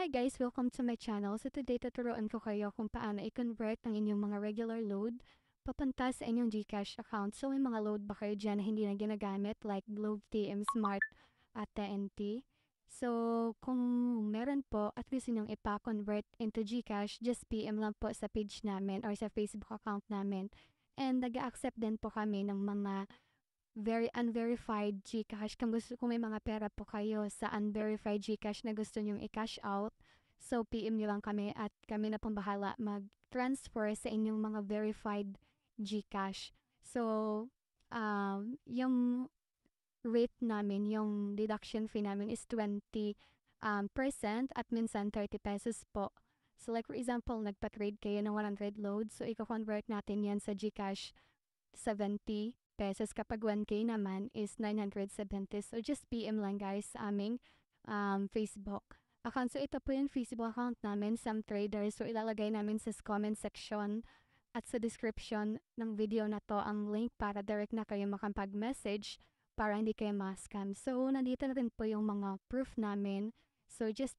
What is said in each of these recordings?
Hi guys! Welcome to my channel. So today tuturuan ko kayo kung paano i-convert ang inyong mga regular load papunta sa inyong GCash account. So may mga load ba kayo dyan na hindi na ginagamit like Globe, TM Smart at TNT? So kung meron po at gusto nyong ipa-convert into GCash, just PM lang po sa page namin or sa Facebook account namin. And nag-accept din po kami ng mga very unverified GCash. Kung may mga pera po kayo sa unverified GCash na gusto nyong i-cash out, so PM nyo lang kami at kami na pong bahala mag-transfer sa inyong mga verified GCash. So, yung rate namin, yung deduction fee namin is 20% at minsan 30 pesos po. So like for example, nagpa-trade kayo ng 100 loads, so i-convert natin yan sa GCash 70 pesos. Kapag 1K naman is 970. So, just PM lang guys sa aming Facebook account. So, ito po yung Facebook account namin, Sam Traders. So, ilalagay namin sa comment section at sa description ng video na to ang link para direct na kayo makapag-message para hindi kayo ma-scam. So, nandito na rin po yung mga proof namin. So, just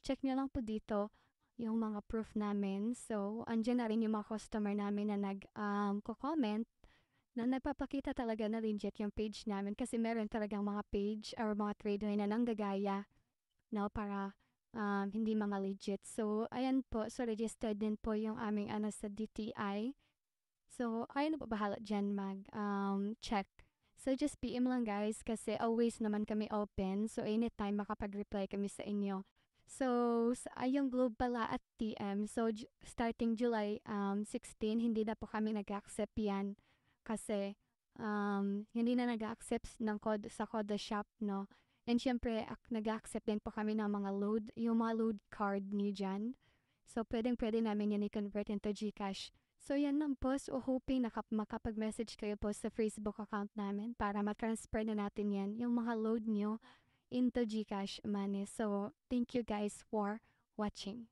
check nyo lang po dito yung mga proof namin. So, andyan na rin yung mga customer namin na nag-comment na nagpapakita talaga na legit yung page namin kasi meron talagang mga page or mga trader na nanggagaya, no, para hindi mga legit. So, ayan po. So, registered din po yung aming sa DTI. So, ayun na po bahala dyan check. So, just PM lang guys kasi always naman kami open. So, anytime makapag-reply kami sa inyo. So, yung Globe pala at TM. So, starting July 16, hindi na po kami nag-accept yan. Kasi, hindi na nag-accept ng code sa Code Shop, no? And syempre, nag-accept din po kami ng mga load, yung mga load card niyo dyan. So, pwedeng-pwede namin yan i-convert into GCash. So, yan lang po. So, hoping makapag-message kayo po sa Facebook account namin para ma-transfer na natin yan, yung mga load nyo into GCash money. So, thank you guys for watching.